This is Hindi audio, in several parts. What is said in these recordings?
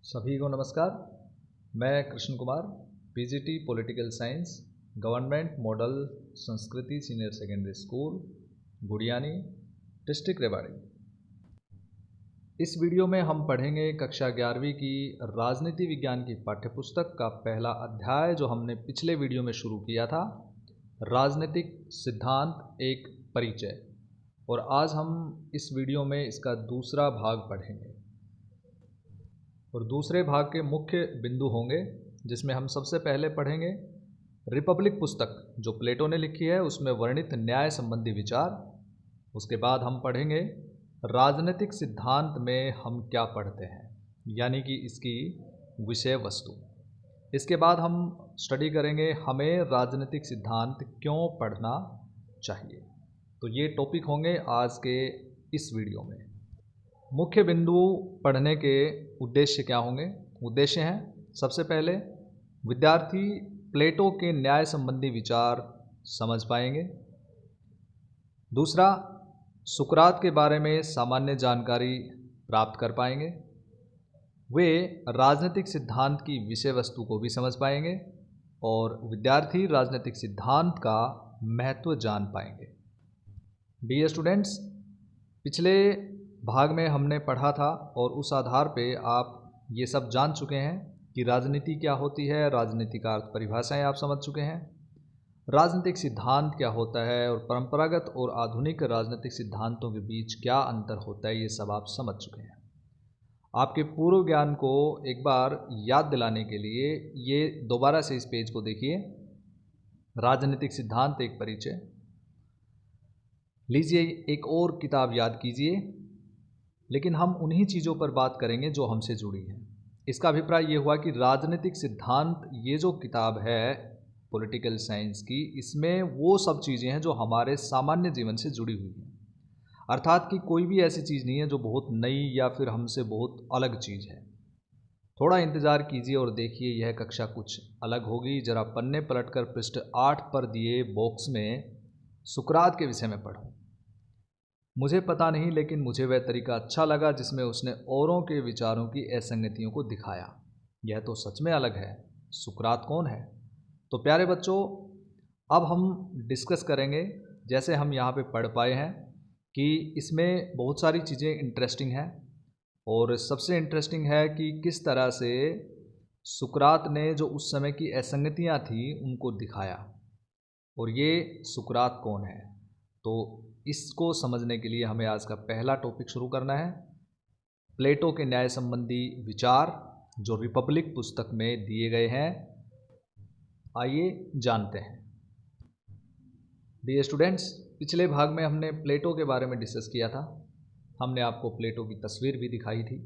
सभी को नमस्कार। मैं Krishna Kumar, PGT political science, government model Sanskriti senior secondary school, Gudiyani, district Rewari. इस वीडियो में हम पढ़ेंगे कक्षा 11वीं की राजनीति विज्ञान की पाठ्यपुस्तक का पहला अध्याय जो हमने पिछले वीडियो में शुरू किया था, राजनीतिक सिद्धांत एक परिचय। और आज हम इस वीडियो में इसका दूसरा भाग पढ़ेंगे और दूसरे भाग के मुख्य बिंदु होंगे जिसमें हम सबसे पहले पढ़ेंगे रिपब्लिक पुस्तक जो प्लेटो ने लिखी है, उसमें वर्णित न्याय संबंधी विचार। उसके बाद हम पढ़ेंगे राजनीतिक सिद्धांत में हम क्या पढ़ते हैं, यानी कि इसकी विषय वस्तु। इसके बाद हम स्टडी करेंगे हमें राजनीतिक सिद्धांत क्यों पढ़ना चाहिए। तो ये टॉपिक होंगे आज के इस वीडियो में। मुख्य बिंदु पढ़ने के उद्देश्य क्या होंगे? उद्देश्य हैं, सबसे पहले विद्यार्थी प्लेटो के न्याय संबंधी विचार समझ पाएंगे। दूसरा, सुकरात के बारे में सामान्य जानकारी प्राप्त कर पाएंगे। वे राजनीतिक सिद्धांत की विषय वस्तु को भी समझ पाएंगे और विद्यार्थी राजनीतिक सिद्धांत का महत्व जान पाएंगे। डियर स्टूडेंट्स, पिछले भाग में हमने पढ़ा था और उस आधार पे आप ये सब जान चुके हैं कि राजनीति क्या होती है, राजनीति का अर्थ परिभाषाएं आप समझ चुके हैं, राजनीतिक सिद्धांत क्या होता है और परंपरागत और आधुनिक राजनीतिक सिद्धांतों के बीच क्या अंतर होता है, ये सब आप समझ चुके हैं। आपके पूर्व ज्ञान को एक बार याद दिलाने के लिए ये दोबारा से इस पेज को देखिए, राजनीतिक सिद्धांत एक परिचय। लीजिए एक और किताब याद कीजिए, लेकिन हम उन्हीं चीज़ों पर बात करेंगे जो हमसे जुड़ी हैं। इसका अभिप्राय ये हुआ कि राजनीतिक सिद्धांत ये जो किताब है पॉलिटिकल साइंस की, इसमें वो सब चीज़ें हैं जो हमारे सामान्य जीवन से जुड़ी हुई हैं। अर्थात कि कोई भी ऐसी चीज़ नहीं है जो बहुत नई या फिर हमसे बहुत अलग चीज़ है। थोड़ा इंतज़ार कीजिए और देखिए यह कक्षा कुछ अलग होगी। ज़रा पन्ने पलटकर पृष्ठ 8 पर दिए बॉक्स में सुकरात के विषय में पढ़ो। मुझे पता नहीं, लेकिन मुझे वह तरीका अच्छा लगा जिसमें उसने औरों के विचारों की असंगतियों को दिखाया। यह तो सच में अलग है। सुकरात कौन है? तो प्यारे बच्चों, अब हम डिस्कस करेंगे, जैसे हम यहाँ पे पढ़ पाए हैं कि इसमें बहुत सारी चीज़ें इंटरेस्टिंग हैं और सबसे इंटरेस्टिंग है कि किस तरह से सुकरात ने जो उस समय की असंगतियाँ थी उनको दिखाया। और ये सुकरात कौन है, तो इसको समझने के लिए हमें आज का पहला टॉपिक शुरू करना है, प्लेटो के न्याय संबंधी विचार जो रिपब्लिक पुस्तक में दिए गए हैं। आइए जानते हैं। डियर स्टूडेंट्स, पिछले भाग में हमने प्लेटो के बारे में डिस्कस किया था। हमने आपको प्लेटो की तस्वीर भी दिखाई थी।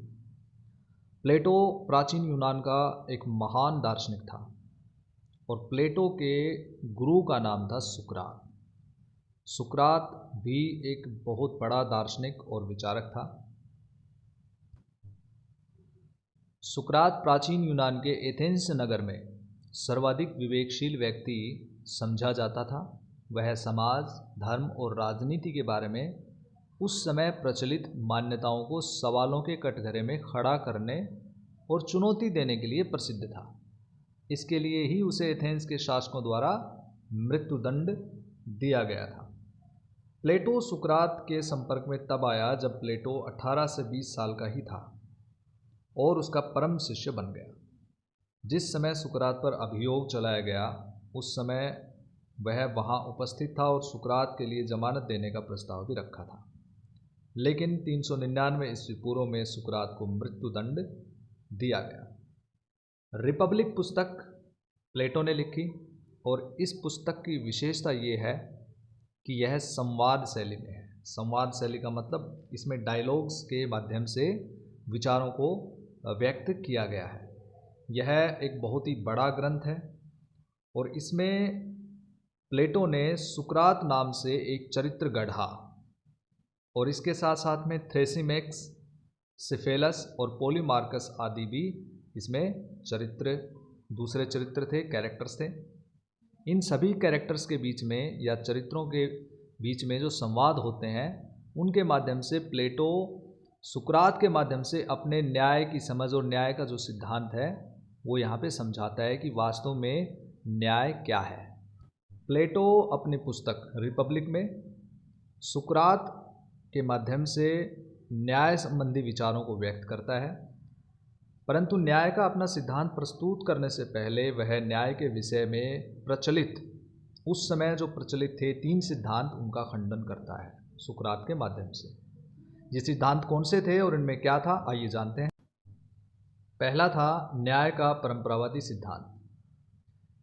प्लेटो प्राचीन यूनान का एक महान दार्शनिक था और प्लेटो के गुरु का नाम था सुकरात। सुकरात भी एक बहुत बड़ा दार्शनिक और विचारक था। सुकरात प्राचीन यूनान के एथेंस नगर में सर्वाधिक विवेकशील व्यक्ति समझा जाता था। वह समाज, धर्म और राजनीति के बारे में उस समय प्रचलित मान्यताओं को सवालों के कटघरे में खड़ा करने और चुनौती देने के लिए प्रसिद्ध था। इसके लिए ही उसे एथेंस के शासकों द्वारा मृत्युदंड दिया गया था। प्लेटो सुकरात के संपर्क में तब आया जब प्लेटो 18 से 20 साल का ही था और उसका परम शिष्य बन गया। जिस समय सुकरात पर अभियोग चलाया गया उस समय वह वहाँ उपस्थित था और सुकरात के लिए जमानत देने का प्रस्ताव भी रखा था, लेकिन 399 ईस्वी पूर्व में सुकरात को मृत्युदंड दिया गया। रिपब्लिक पुस्तक प्लेटो ने लिखी और इस पुस्तक की विशेषता ये है कि यह संवाद शैली में है। संवाद शैली का मतलब इसमें डायलॉग्स के माध्यम से विचारों को व्यक्त किया गया है। यह एक बहुत ही बड़ा ग्रंथ है और इसमें प्लेटो ने सुकरात नाम से एक चरित्र गढ़ा और इसके साथ साथ में थ्रेसिमेक्स, सिफेलस और पोलीमार्कस आदि भी इसमें दूसरे चरित्र थे, कैरेक्टर्स थे। इन सभी कैरेक्टर्स के बीच में या चरित्रों के बीच में जो संवाद होते हैं उनके माध्यम से प्लेटो सुकरात के माध्यम से अपने न्याय की समझ और न्याय का जो सिद्धांत है वो यहाँ पे समझाता है कि वास्तव में न्याय क्या है। प्लेटो अपनी पुस्तक रिपब्लिक में सुकरात के माध्यम से न्याय संबंधी विचारों को व्यक्त करता है, परंतु न्याय का अपना सिद्धांत प्रस्तुत करने से पहले वह न्याय के विषय में प्रचलित, उस समय जो प्रचलित थे 3 सिद्धांत, उनका खंडन करता है सुकरात के माध्यम से। ये सिद्धांत कौन से थे और इनमें क्या था, आइए जानते हैं। पहला था न्याय का परंपरावादी सिद्धांत।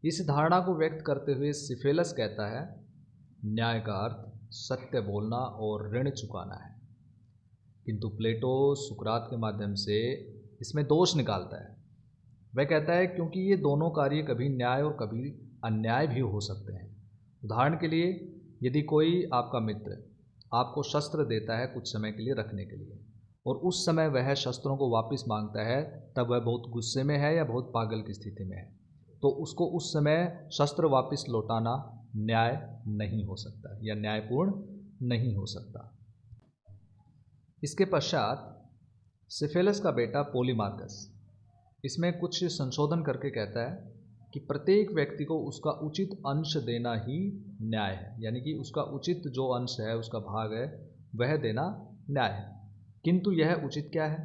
इस धारणा को व्यक्त करते हुए सिफेलस कहता है, न्याय का अर्थ सत्य बोलना और ऋण चुकाना है। किंतु प्लेटो सुकरात के माध्यम से इसमें दोष निकालता है। वह कहता है क्योंकि ये दोनों कार्य कभी न्याय और कभी अन्याय भी हो सकते हैं। उदाहरण के लिए, यदि कोई आपका मित्र आपको शस्त्र देता है कुछ समय के लिए रखने के लिए, और उस समय वह शस्त्रों को वापस मांगता है, तब वह बहुत गुस्से में है या बहुत पागल की स्थिति में है, तो उसको उस समय शस्त्र वापस लौटाना न्याय नहीं हो सकता या न्यायपूर्ण नहीं हो सकता। इसके पश्चात सिफेलस का बेटा पोलीमार्कस इसमें कुछ संशोधन करके कहता है कि प्रत्येक व्यक्ति को उसका उचित अंश देना ही न्याय है, यानी कि उसका उचित जो अंश है, उसका भाग है, वह देना न्याय है। किंतु यह उचित क्या है?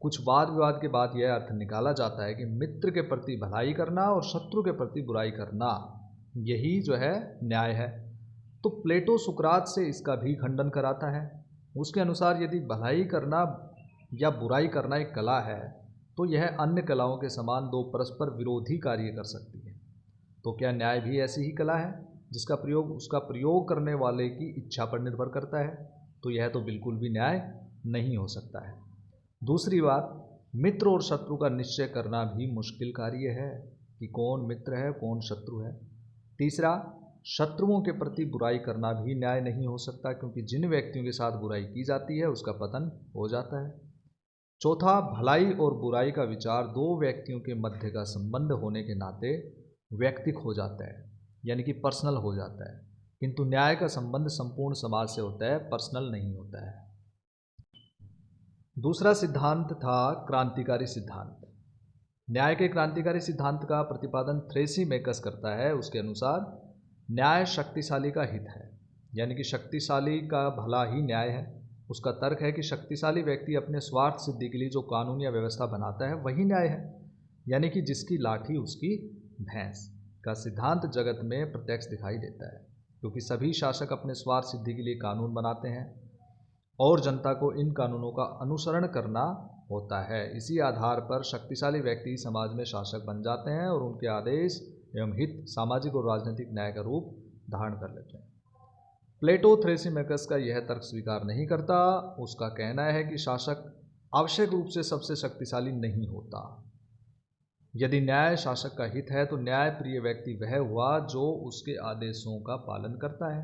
कुछ वाद विवाद के बाद यह अर्थ निकाला जाता है कि मित्र के प्रति भलाई करना और शत्रु के प्रति बुराई करना, यही जो है न्याय है। तो प्लेटो सुकरात से इसका भी खंडन कराता है। उसके अनुसार यदि भलाई करना या बुराई करना एक कला है, तो यह अन्य कलाओं के समान 2 परस्पर विरोधी कार्य कर सकती है। तो क्या न्याय भी ऐसी ही कला है जिसका प्रयोग उसका प्रयोग करने वाले की इच्छा पर निर्भर करता है? तो यह तो बिल्कुल भी न्याय नहीं हो सकता है। दूसरी बात, मित्र और शत्रु का निश्चय करना भी मुश्किल कार्य है कि कौन मित्र है कौन शत्रु है। तीसरा, शत्रुओं के प्रति बुराई करना भी न्याय नहीं हो सकता, क्योंकि जिन व्यक्तियों के साथ बुराई की जाती है उसका पतन हो जाता है। चौथा, भलाई और बुराई का विचार 2 व्यक्तियों के मध्य का संबंध होने के नाते व्यक्तिक हो जाता है, यानी कि पर्सनल हो जाता है, किंतु न्याय का संबंध संपूर्ण समाज से होता है, पर्सनल नहीं होता है। दूसरा सिद्धांत था क्रांतिकारी सिद्धांत। न्याय के क्रांतिकारी सिद्धांत का प्रतिपादन थ्रेसीमेकस करता है। उसके अनुसार न्याय शक्तिशाली का हित है, यानी कि शक्तिशाली का भला ही न्याय है। उसका तर्क है कि शक्तिशाली व्यक्ति अपने स्वार्थ सिद्धि के लिए जो कानून या व्यवस्था बनाता है वही न्याय है, यानी कि जिसकी लाठी उसकी भैंस का सिद्धांत जगत में प्रत्यक्ष दिखाई देता है, क्योंकि सभी शासक अपने स्वार्थ सिद्धि के लिए कानून बनाते हैं और जनता को इन कानूनों का अनुसरण करना होता है। इसी आधार पर शक्तिशाली व्यक्ति समाज में शासक बन जाते हैं और उनके आदेश एवं हित सामाजिक और राजनीतिक न्याय का रूप धारण कर लेते हैं। प्लेटो थ्रेसीमेकस का यह तर्क स्वीकार नहीं करता। उसका कहना है कि शासक आवश्यक रूप से सबसे शक्तिशाली नहीं होता। यदि न्याय शासक का हित है तो न्याय प्रिय व्यक्ति वह हुआ जो उसके आदेशों का पालन करता है,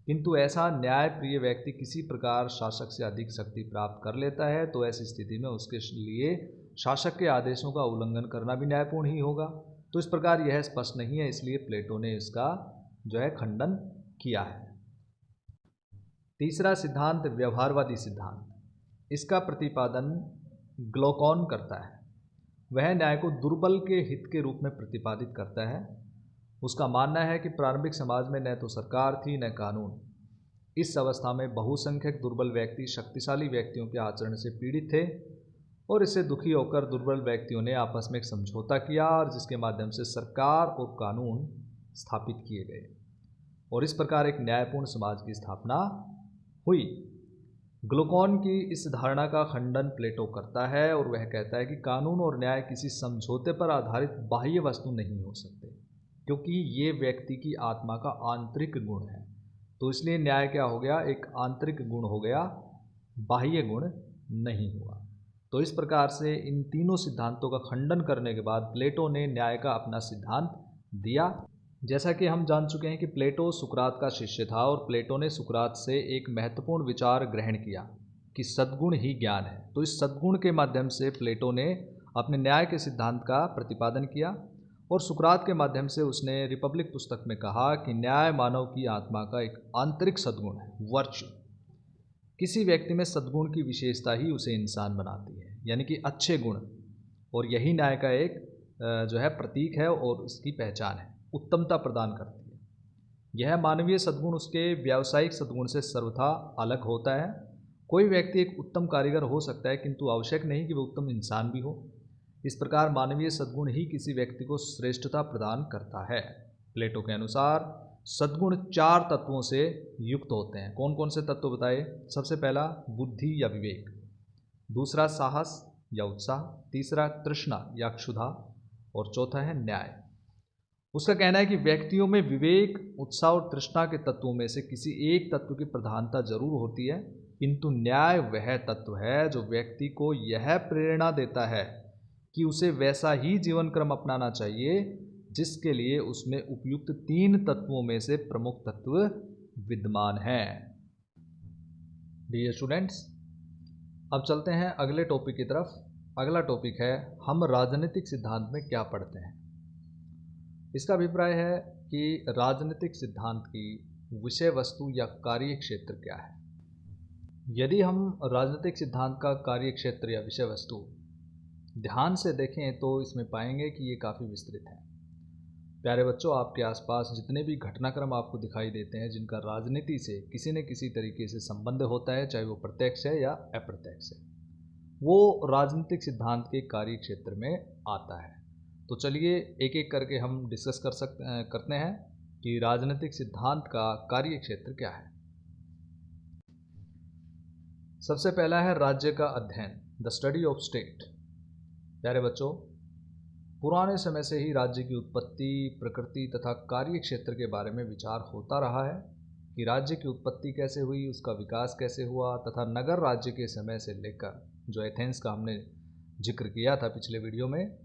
किंतु ऐसा न्याय प्रिय व्यक्ति किसी प्रकार शासक से अधिक शक्ति प्राप्त कर लेता है तो ऐसी स्थिति में उसके लिए शासक के आदेशों का उल्लंघन करना भी न्यायपूर्ण ही होगा। तो इस प्रकार यह स्पष्ट नहीं है, इसलिए प्लेटो ने इसका जो है खंडन किया है। तीसरा सिद्धांत व्यवहारवादी सिद्धांत। इसका प्रतिपादन ग्लोकॉन करता है। वह न्याय को दुर्बल के हित के रूप में प्रतिपादित करता है। उसका मानना है कि प्रारंभिक समाज में न तो सरकार थी न कानून। इस अवस्था में बहुसंख्यक दुर्बल व्यक्ति शक्तिशाली व्यक्तियों के आचरण से पीड़ित थे और इससे दुखी होकर दुर्बल व्यक्तियों ने आपस में एक समझौता किया और जिसके माध्यम से सरकार और कानून स्थापित किए गए और इस प्रकार एक न्यायपूर्ण समाज की स्थापना हुई। ग्लूकॉन की इस धारणा का खंडन प्लेटो करता है और वह कहता है कि कानून और न्याय किसी समझौते पर आधारित बाह्य वस्तु नहीं हो सकते, क्योंकि ये व्यक्ति की आत्मा का आंतरिक गुण है। तो इसलिए न्याय क्या हो गया, एक आंतरिक गुण हो गया, बाह्य गुण नहीं हुआ। तो इस प्रकार से इन तीनों सिद्धांतों का खंडन करने के बाद प्लेटो ने न्याय का अपना सिद्धांत दिया। जैसा कि हम जान चुके हैं कि प्लेटो सुकरात का शिष्य था और प्लेटो ने सुकरात से एक महत्वपूर्ण विचार ग्रहण किया कि सद्गुण ही ज्ञान है। तो इस सद्गुण के माध्यम से प्लेटो ने अपने न्याय के सिद्धांत का प्रतिपादन किया और सुकरात के माध्यम से उसने रिपब्लिक पुस्तक में कहा कि न्याय मानव की आत्मा का एक आंतरिक सद्गुण है, वर्च्यू। किसी व्यक्ति में सद्गुण की विशेषता ही उसे इंसान बनाती है, यानी कि अच्छे गुण, और यही न्याय का एक जो है प्रतीक है और उसकी पहचान है, उत्तमता प्रदान करती है। यह मानवीय सद्गुण उसके व्यावसायिक सद्गुण से सर्वथा अलग होता है। कोई व्यक्ति एक उत्तम कारीगर हो सकता है, किंतु आवश्यक नहीं कि वह उत्तम इंसान भी हो। इस प्रकार मानवीय सद्गुण ही किसी व्यक्ति को श्रेष्ठता प्रदान करता है। प्लेटो के अनुसार सद्गुण 4 तत्वों से युक्त होते हैं। कौन कौन से तत्व बताए? सबसे पहला बुद्धि या विवेक, दूसरा साहस या उत्साह, तीसरा तृष्णा या क्षुधा, और चौथा है न्याय। उसका कहना है कि व्यक्तियों में विवेक, उत्साह और तृष्णा के तत्वों में से किसी एक तत्व की प्रधानता जरूर होती है, किंतु न्याय वह तत्व है जो व्यक्ति को यह प्रेरणा देता है कि उसे वैसा ही जीवन क्रम अपनाना चाहिए जिसके लिए उसमें उपयुक्त 3 तत्वों में से प्रमुख तत्व विद्यमान हैं। डियर स्टूडेंट्स, अब चलते हैं अगले टॉपिक की तरफ। अगला टॉपिक है हम राजनीतिक सिद्धांत में क्या पढ़ते हैं। इसका अभिप्राय है कि राजनीतिक सिद्धांत की विषय वस्तु या कार्य क्षेत्र क्या है। यदि हम राजनीतिक सिद्धांत का कार्य क्षेत्र या विषय वस्तु ध्यान से देखें तो इसमें पाएंगे कि ये काफ़ी विस्तृत है। प्यारे बच्चों, आपके आसपास जितने भी घटनाक्रम आपको दिखाई देते हैं जिनका राजनीति से किसी न किसी तरीके से संबंध होता है, चाहे वो प्रत्यक्ष है या अप्रत्यक्ष है, वो राजनीतिक सिद्धांत के कार्य क्षेत्र में आता है। तो चलिए एक एक करके हम डिस्कस करते हैं कि राजनीतिक सिद्धांत का कार्य क्षेत्र क्या है। सबसे पहला है राज्य का अध्ययन, द स्टडी ऑफ स्टेट। प्यारे बच्चों, पुराने समय से ही राज्य की उत्पत्ति, प्रकृति तथा कार्य क्षेत्र के बारे में विचार होता रहा है कि राज्य की उत्पत्ति कैसे हुई, उसका विकास कैसे हुआ, तथा नगर राज्य के समय से लेकर, जो एथेंस का हमने जिक्र किया था पिछले वीडियो में,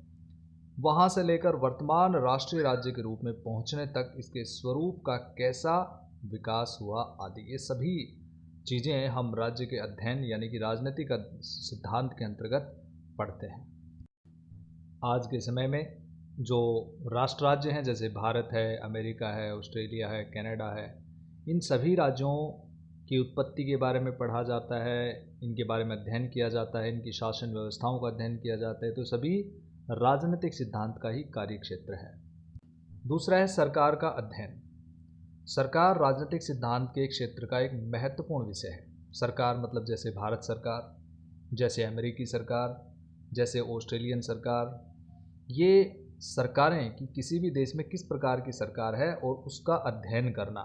वहाँ से लेकर वर्तमान राष्ट्रीय राज्य के रूप में पहुँचने तक इसके स्वरूप का कैसा विकास हुआ आदि, ये सभी चीज़ें हम राज्य के अध्ययन यानी कि राजनीतिक सिद्धांत के अंतर्गत पढ़ते हैं। आज के समय में जो राष्ट्र राज्य हैं, जैसे भारत है, अमेरिका है, ऑस्ट्रेलिया है, कनाडा है, इन सभी राज्यों की उत्पत्ति के बारे में पढ़ा जाता है, इनके बारे में अध्ययन किया जाता है, इनकी शासन व्यवस्थाओं का अध्ययन किया जाता है। तो सभी राजनीतिक सिद्धांत का ही कार्य क्षेत्र है। दूसरा है सरकार का अध्ययन। सरकार राजनीतिक सिद्धांत के क्षेत्र का एक महत्वपूर्ण विषय है। सरकार मतलब जैसे भारत सरकार, जैसे अमेरिकी सरकार, जैसे ऑस्ट्रेलियन सरकार, ये सरकारें कि किसी भी देश में किस प्रकार की सरकार है और उसका अध्ययन करना,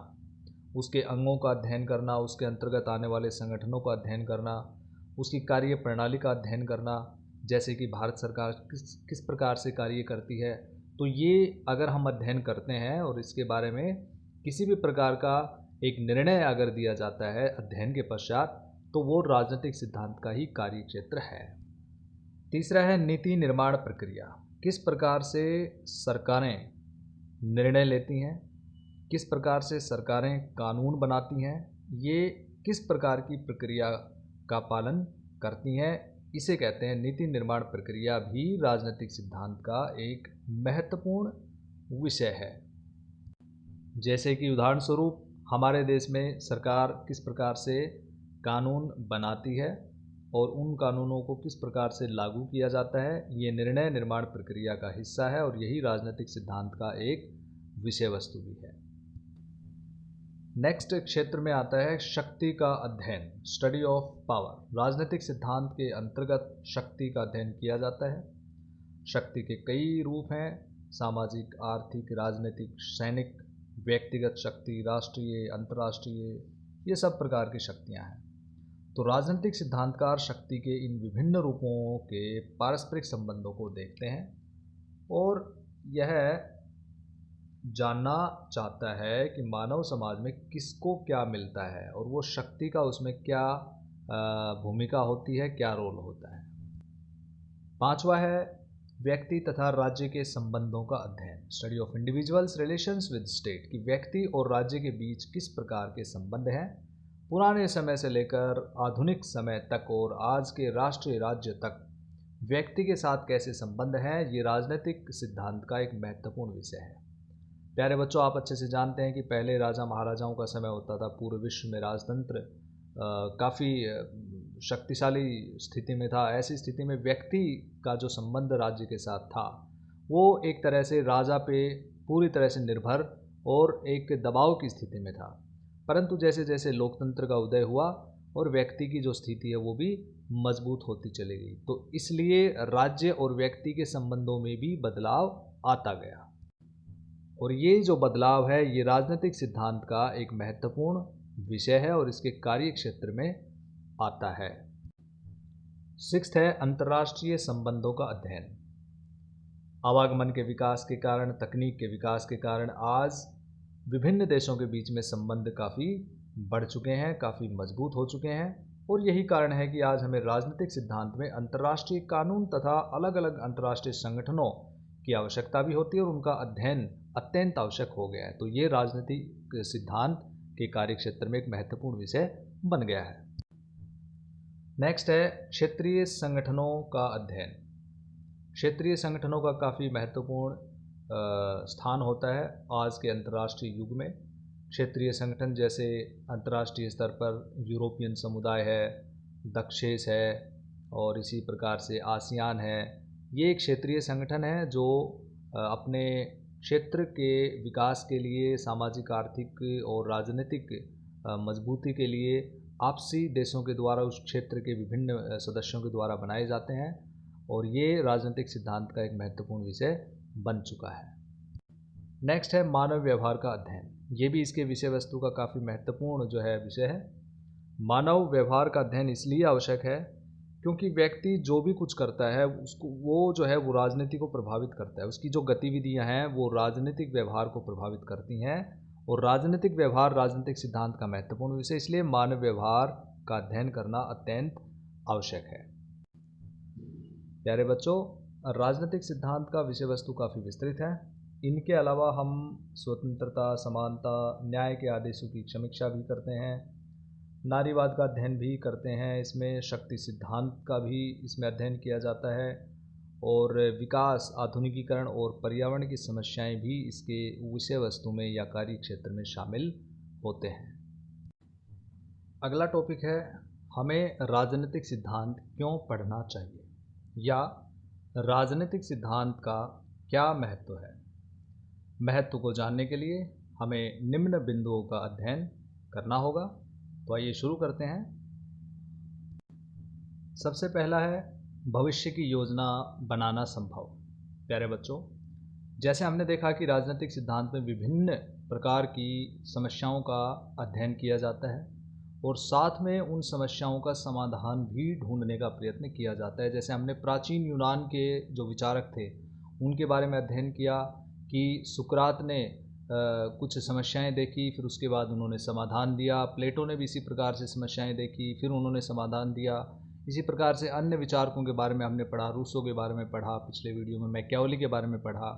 उसके अंगों का अध्ययन करना, उसके अंतर्गत आने वाले संगठनों का अध्ययन करना, उसकी कार्य प्रणाली का अध्ययन करना, जैसे कि भारत सरकार किस प्रकार से कार्य करती है। तो ये अगर हम अध्ययन करते हैं और इसके बारे में किसी भी प्रकार का एक निर्णय अगर दिया जाता है अध्ययन के पश्चात, तो वो राजनीतिक सिद्धांत का ही कार्य क्षेत्र है। तीसरा है नीति निर्माण प्रक्रिया। किस प्रकार से सरकारें निर्णय लेती हैं, किस प्रकार से सरकारें कानून बनाती हैं, ये किस प्रकार की प्रक्रिया का पालन करती हैं, इसे कहते हैं नीति निर्माण प्रक्रिया। भी राजनीतिक सिद्धांत का एक महत्वपूर्ण विषय है। जैसे कि उदाहरण स्वरूप हमारे देश में सरकार किस प्रकार से कानून बनाती है और उन कानूनों को किस प्रकार से लागू किया जाता है, ये निर्णय निर्माण प्रक्रिया का हिस्सा है और यही राजनीतिक सिद्धांत का एक विषय वस्तु भी है। नेक्स्ट क्षेत्र में आता है शक्ति का अध्ययन, स्टडी ऑफ पावर। राजनीतिक सिद्धांत के अंतर्गत शक्ति का अध्ययन किया जाता है। शक्ति के कई रूप हैं, सामाजिक, आर्थिक, राजनीतिक, सैनिक, व्यक्तिगत शक्ति, राष्ट्रीय, अंतर्राष्ट्रीय, ये सब प्रकार की शक्तियां हैं। तो राजनीतिक सिद्धांतकार शक्ति के इन विभिन्न रूपों के पारस्परिक संबंधों को देखते हैं और यह जानना चाहता है कि मानव समाज में किसको क्या मिलता है और वो शक्ति का उसमें क्या भूमिका होती है, क्या रोल होता है। पांचवा है व्यक्ति तथा राज्य के संबंधों का अध्ययन, study of individuals relations with state, कि व्यक्ति और राज्य के बीच किस प्रकार के संबंध हैं पुराने समय से लेकर आधुनिक समय तक और आज के राष्ट्रीय राज्य तक व्यक्ति के साथ कैसे संबंध हैं। ये राजनीतिक सिद्धांत का एक महत्वपूर्ण विषय है। प्यारे बच्चों, आप अच्छे से जानते हैं कि पहले राजा महाराजाओं का समय होता था, पूरे विश्व में राजतंत्र काफ़ी शक्तिशाली स्थिति में था, ऐसी स्थिति में व्यक्ति का जो संबंध राज्य के साथ था वो एक तरह से राजा पे पूरी तरह से निर्भर और एक दबाव की स्थिति में था। परंतु जैसे जैसे लोकतंत्र का उदय हुआ और व्यक्ति की जो स्थिति है वो भी मजबूत होती चली गई, तो इसलिए राज्य और व्यक्ति के संबंधों में भी बदलाव आता गया। और ये जो बदलाव है ये राजनीतिक सिद्धांत का एक महत्वपूर्ण विषय है और इसके कार्य क्षेत्र में आता है। सिक्स्थ है अंतर्राष्ट्रीय संबंधों का अध्ययन। आवागमन के विकास के कारण, तकनीक के विकास के कारण आज विभिन्न देशों के बीच में संबंध काफ़ी बढ़ चुके हैं, काफ़ी मजबूत हो चुके हैं। और यही कारण है कि आज हमें राजनीतिक सिद्धांत में अंतर्राष्ट्रीय कानून तथा अलग अलग अंतर्राष्ट्रीय संगठनों की आवश्यकता भी होती है और उनका अध्ययन अत्यंत आवश्यक हो गया है। तो ये राजनीतिक सिद्धांत के कार्यक्षेत्र में एक महत्वपूर्ण विषय बन गया है। नेक्स्ट है क्षेत्रीय संगठनों का अध्ययन। क्षेत्रीय संगठनों का काफ़ी महत्वपूर्ण स्थान होता है आज के अंतर्राष्ट्रीय युग में। क्षेत्रीय संगठन जैसे अंतर्राष्ट्रीय स्तर पर यूरोपियन समुदाय है, दक्षेस है और इसी प्रकार से आसियान है। ये एक क्षेत्रीय संगठन है जो अपने क्षेत्र के विकास के लिए, सामाजिक, आर्थिक और राजनीतिक मजबूती के लिए आपसी देशों के द्वारा उस क्षेत्र के विभिन्न सदस्यों के द्वारा बनाए जाते हैं और ये राजनीतिक सिद्धांत का एक महत्वपूर्ण विषय बन चुका है। नेक्स्ट है मानव व्यवहार का अध्ययन। ये भी इसके विषय वस्तु का काफ़ी महत्वपूर्ण जो है विषय है। मानव व्यवहार का अध्ययन इसलिए आवश्यक है क्योंकि व्यक्ति जो भी कुछ करता है उसको वो जो है वो राजनीति को प्रभावित करता है। उसकी जो गतिविधियां हैं वो राजनीतिक व्यवहार को प्रभावित करती हैं और राजनीतिक व्यवहार राजनीतिक सिद्धांत का महत्वपूर्ण विषय, इसलिए मानव व्यवहार का अध्ययन करना अत्यंत आवश्यक है। प्यारे बच्चों, राजनीतिक सिद्धांत का विषय वस्तु काफ़ी विस्तृत है। इनके अलावा हम स्वतंत्रता, समानता, न्याय के आदेशों की समीक्षा भी करते हैं, नारीवाद का अध्ययन भी करते हैं, इसमें शक्ति सिद्धांत का भी इसमें अध्ययन किया जाता है और विकास, आधुनिकीकरण और पर्यावरण की समस्याएं भी इसके विषय वस्तु में या कार्य क्षेत्र में शामिल होते हैं। अगला टॉपिक है हमें राजनीतिक सिद्धांत क्यों पढ़ना चाहिए या राजनीतिक सिद्धांत का क्या महत्व है। महत्व को जानने के लिए हमें निम्न बिंदुओं का अध्ययन करना होगा। तो आइए शुरू करते हैं। सबसे पहला है भविष्य की योजना बनाना संभव। प्यारे बच्चों, जैसे हमने देखा कि राजनीतिक सिद्धांत में विभिन्न प्रकार की समस्याओं का अध्ययन किया जाता है और साथ में उन समस्याओं का समाधान भी ढूंढने का प्रयत्न किया जाता है। जैसे हमने प्राचीन यूनान के जो विचारक थे उनके बारे में अध्ययन किया कि सुकरात ने कुछ समस्याएं देखी, फिर उसके बाद उन्होंने समाधान दिया। प्लेटो ने भी इसी प्रकार से समस्याएं देखी, फिर उन्होंने समाधान दिया। इसी प्रकार से अन्य विचारकों के बारे में हमने पढ़ा, रूसो के बारे में पढ़ा, पिछले वीडियो में मैकियावेली के बारे में पढ़ा।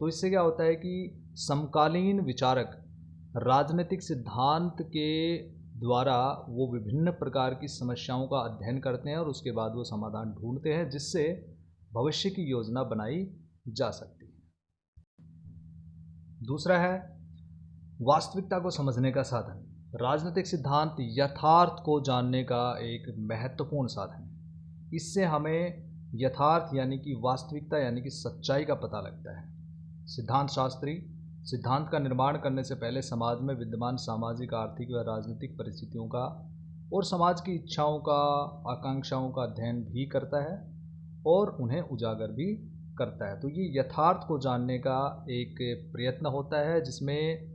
तो इससे क्या होता है कि समकालीन विचारक राजनीतिक सिद्धांत के द्वारा वो विभिन्न प्रकार की समस्याओं का अध्ययन करते हैं और उसके बाद वो समाधान ढूंढते हैं जिससे भविष्य की योजना बनाई जा सकती है। दूसरा है वास्तविकता को समझने का साधन। राजनीतिक सिद्धांत यथार्थ को जानने का एक महत्वपूर्ण साधन है। इससे हमें यथार्थ यानी कि वास्तविकता यानी कि सच्चाई का पता लगता है। सिद्धांत शास्त्री सिद्धांत का निर्माण करने से पहले समाज में विद्यमान सामाजिक, आर्थिक व राजनीतिक परिस्थितियों का और समाज की इच्छाओं का, आकांक्षाओं का अध्ययन भी करता है और उन्हें उजागर भी करता है। तो ये यथार्थ को जानने का एक प्रयत्न होता है जिसमें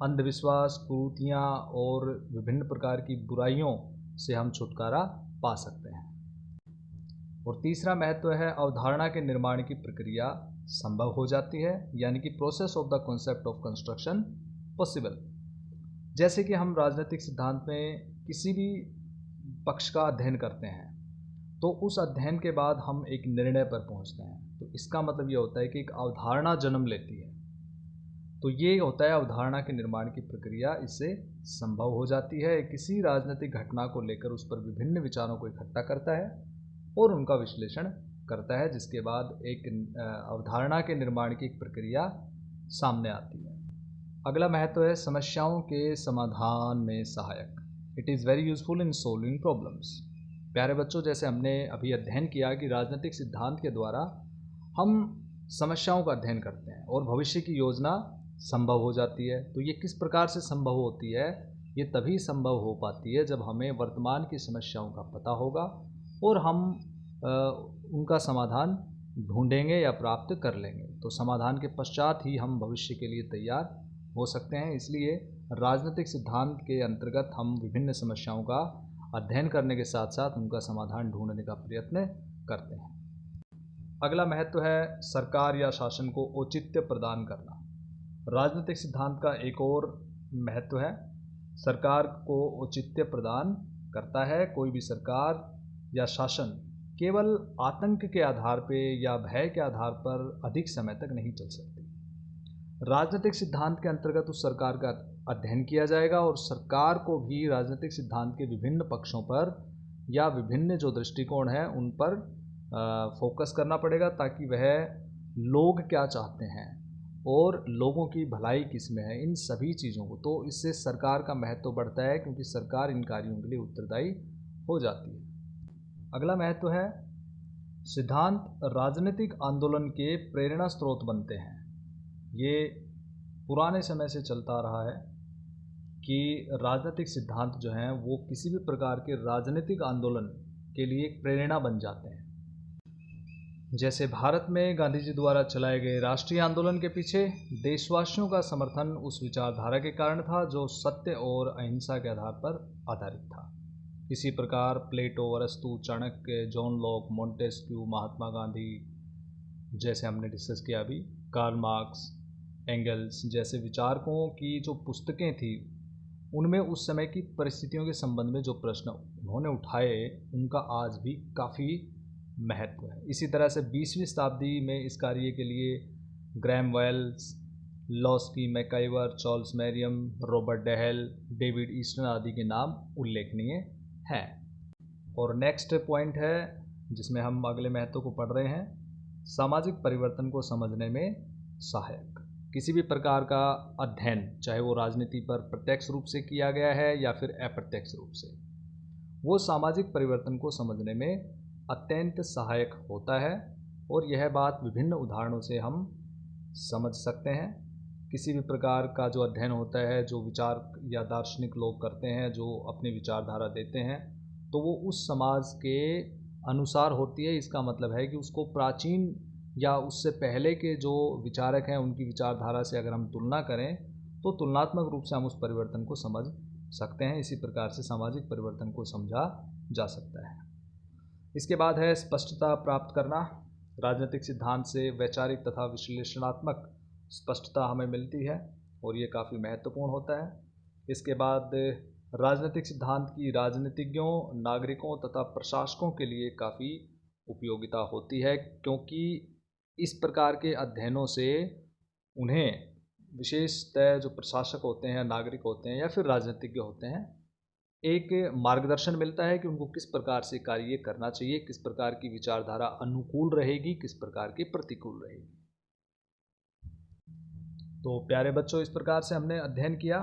अंधविश्वास, कुरीतियाँ और विभिन्न प्रकार की बुराइयों से हम छुटकारा पा सकते हैं। और तीसरा महत्व है अवधारणा के निर्माण की प्रक्रिया संभव हो जाती है, यानी कि process of the concept of construction possible. जैसे कि हम राजनीतिक सिद्धांत में किसी भी पक्ष का अध्ययन करते हैं तो उस अध्ययन के बाद हम एक निर्णय पर पहुंचते हैं। तो इसका मतलब ये होता है कि एक अवधारणा जन्म लेती है। तो ये होता है अवधारणा के निर्माण की प्रक्रिया, इससे संभव हो जाती है। किसी राजनीतिक घटना को लेकर उस पर विभिन्न विचारों को इकट्ठा करता है और उनका विश्लेषण करता है, जिसके बाद एक अवधारणा के निर्माण की एक प्रक्रिया सामने आती है। अगला महत्व है समस्याओं के समाधान में सहायक। It is very useful in solving problems. प्यारे बच्चों, जैसे हमने अभी अध्ययन किया कि राजनीतिक सिद्धांत के द्वारा हम समस्याओं का अध्ययन करते हैं और भविष्य की योजना संभव हो जाती है। तो ये किस प्रकार से संभव होती है? ये तभी संभव हो पाती है जब हमें वर्तमान की समस्याओं का पता होगा और हम उनका समाधान ढूंढेंगे या प्राप्त कर लेंगे। तो समाधान के पश्चात ही हम भविष्य के लिए तैयार हो सकते हैं। इसलिए राजनीतिक सिद्धांत के अंतर्गत हम विभिन्न समस्याओं का अध्ययन करने के साथ साथ उनका समाधान ढूंढने का प्रयत्न करते हैं। अगला महत्व है सरकार या शासन को औचित्य प्रदान करना। राजनीतिक सिद्धांत का एक और महत्व है, सरकार को औचित्य प्रदान करता है। कोई भी सरकार या शासन केवल आतंक के आधार पे या भय के आधार पर अधिक समय तक नहीं चल सकती। राजनीतिक सिद्धांत के अंतर्गत उस सरकार का अध्ययन किया जाएगा और सरकार को भी राजनीतिक सिद्धांत के विभिन्न पक्षों पर या विभिन्न जो दृष्टिकोण हैं उन पर फोकस करना पड़ेगा, ताकि वह लोग क्या चाहते हैं और लोगों की भलाई किस में है, इन सभी चीज़ों को। तो इससे सरकार का महत्व बढ़ता है, क्योंकि सरकार इन कार्यों के लिए उत्तरदायी हो जाती है। अगला महत्व है सिद्धांत राजनीतिक आंदोलन के प्रेरणा स्रोत बनते हैं। ये पुराने समय से चलता रहा है कि राजनीतिक सिद्धांत जो हैं वो किसी भी प्रकार के राजनीतिक आंदोलन के लिए एक प्रेरणा बन जाते हैं। जैसे भारत में गांधी जी द्वारा चलाए गए राष्ट्रीय आंदोलन के पीछे देशवासियों का समर्थन उस विचारधारा के कारण था जो सत्य और अहिंसा के आधार पर आधारित था। इसी प्रकार प्लेटो, अरस्तु, Chanakya, John Locke, Montesquieu, Mahatma Gandhi, जैसे हमने डिस्कस किया अभी, कार्ल मार्क्स, एंगल्स जैसे विचारकों की जो पुस्तकें थी उनमें उस समय की परिस्थितियों के संबंध में जो प्रश्न उन्होंने उठाए उनका आज भी काफ़ी महत्व है। इसी तरह से 20वीं शताब्दी में इस कार्य के लिए Graham Wallas, Laski, MacIver, Charles Merriam, Robert Dahl, David Easton आदि के नाम उल्लेखनीय हैं। और नेक्स्ट पॉइंट है जिसमें हम अगले महत्व को पढ़ रहे हैं, सामाजिक परिवर्तन को समझने में सहायक। किसी भी प्रकार का अध्ययन, चाहे वो राजनीति पर प्रत्यक्ष रूप से किया गया है या फिर अप्रत्यक्ष रूप से, वो सामाजिक परिवर्तन को समझने में अत्यंत सहायक होता है। और यह बात विभिन्न उदाहरणों से हम समझ सकते हैं। किसी भी प्रकार का जो अध्ययन होता है, जो विचार या दार्शनिक लोग करते हैं, जो अपनी विचारधारा देते हैं, तो वो उस समाज के अनुसार होती है। इसका मतलब है कि उसको प्राचीन या उससे पहले के जो विचारक हैं उनकी विचारधारा से अगर हम तुलना करें तो तुलनात्मक रूप से हम उस परिवर्तन को समझ सकते हैं। इसी प्रकार से सामाजिक परिवर्तन को समझा जा सकता है। इसके बाद है स्पष्टता प्राप्त करना। राजनीतिक सिद्धांत से वैचारिक तथा विश्लेषणात्मक स्पष्टता हमें मिलती है और ये काफ़ी महत्वपूर्ण होता है। इसके बाद राजनीतिक सिद्धांत की राजनीतिज्ञों, नागरिकों तथा प्रशासकों के लिए काफ़ी उपयोगिता होती है, क्योंकि इस प्रकार के अध्ययनों से उन्हें विशेषतः जो प्रशासक होते हैं, नागरिक होते हैं या फिर राजनीतिज्ञ होते हैं, एक मार्गदर्शन मिलता है कि उनको किस प्रकार से कार्य करना चाहिए, किस प्रकार की विचारधारा अनुकूल रहेगी, किस प्रकार की प्रतिकूल रहेगी। तो प्यारे बच्चों, इस प्रकार से हमने अध्ययन किया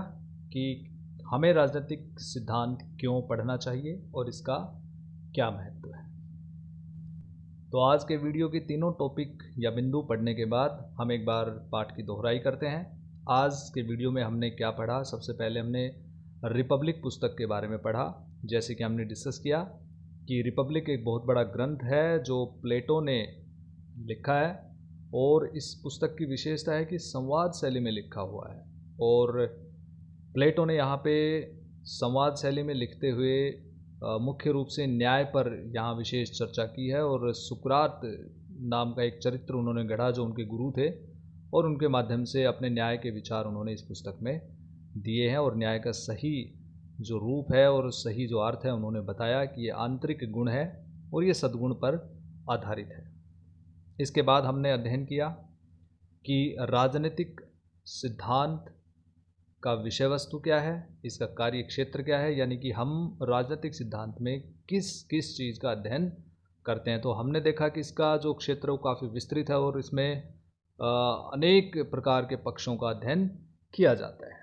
कि हमें राजनीतिक सिद्धांत क्यों पढ़ना चाहिए और इसका क्या महत्व है। तो आज के वीडियो के तीनों टॉपिक या बिंदु पढ़ने के बाद हम एक बार पाठ की दोहराई करते हैं। आज के वीडियो में हमने क्या पढ़ा? सबसे पहले हमने रिपब्लिक पुस्तक के बारे में पढ़ा। जैसे कि हमने डिस्कस किया कि रिपब्लिक एक बहुत बड़ा ग्रंथ है जो प्लेटो ने लिखा है और इस पुस्तक की विशेषता है कि संवाद शैली में लिखा हुआ है। और प्लेटो ने यहाँ पे संवाद शैली में लिखते हुए मुख्य रूप से न्याय पर यहाँ विशेष चर्चा की है और सुकरात नाम का एक चरित्र उन्होंने गढ़ा जो उनके गुरु थे और उनके माध्यम से अपने न्याय के विचार उन्होंने इस पुस्तक में दिए हैं और न्याय का सही जो रूप है और सही जो अर्थ है उन्होंने बताया कि ये आंतरिक गुण है और ये सद्गुण पर आधारित है। इसके बाद हमने अध्ययन किया कि राजनीतिक सिद्धांत का विषय वस्तु क्या है, इसका कार्य क्षेत्र क्या है, यानी कि हम राजनीतिक सिद्धांत में किस किस चीज़ का अध्ययन करते हैं। तो हमने देखा कि इसका जो क्षेत्र वो काफ़ी विस्तृत है और इसमें अनेक प्रकार के पक्षों का अध्ययन किया जाता है।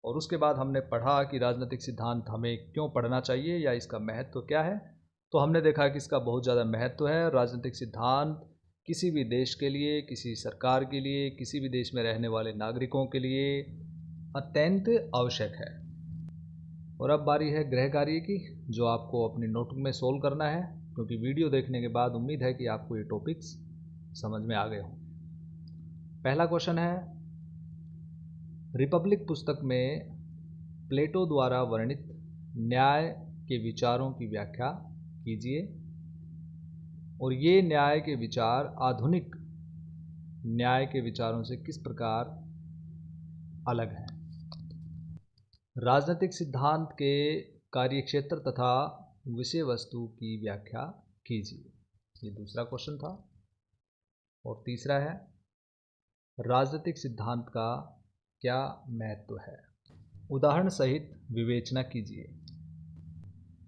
और उसके बाद हमने पढ़ा कि राजनीतिक सिद्धांत हमें क्यों पढ़ना चाहिए या इसका महत्व क्या है। तो हमने देखा कि इसका बहुत ज़्यादा महत्व है। राजनीतिक सिद्धांत किसी भी देश के लिए, किसी सरकार के लिए, किसी भी देश में रहने वाले नागरिकों के लिए अत्यंत आवश्यक है। और अब बारी है गृह कार्य की, जो आपको अपनी नोटबुक में सोल्व करना है, क्योंकि वीडियो देखने के बाद उम्मीद है कि आपको ये टॉपिक्स समझ में आ गए हों। पहला क्वेश्चन है, रिपब्लिक पुस्तक में प्लेटो द्वारा वर्णित न्याय के विचारों की व्याख्या कीजिए और ये न्याय के विचार आधुनिक न्याय के विचारों से किस प्रकार अलग हैं। राजनीतिक सिद्धांत के कार्यक्षेत्र तथा विषय वस्तु की व्याख्या कीजिए, ये दूसरा क्वेश्चन था। और तीसरा है, राजनीतिक सिद्धांत का क्या महत्व है, उदाहरण सहित विवेचना कीजिए।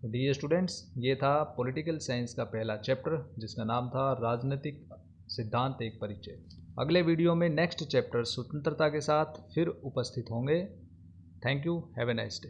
डियर स्टूडेंट्स, ये था पॉलिटिकल साइंस का पहला चैप्टर जिसका नाम था राजनीतिक सिद्धांत एक परिचय। अगले वीडियो में नेक्स्ट चैप्टर स्वतंत्रता के साथ फिर उपस्थित होंगे। Thank you, have a nice day.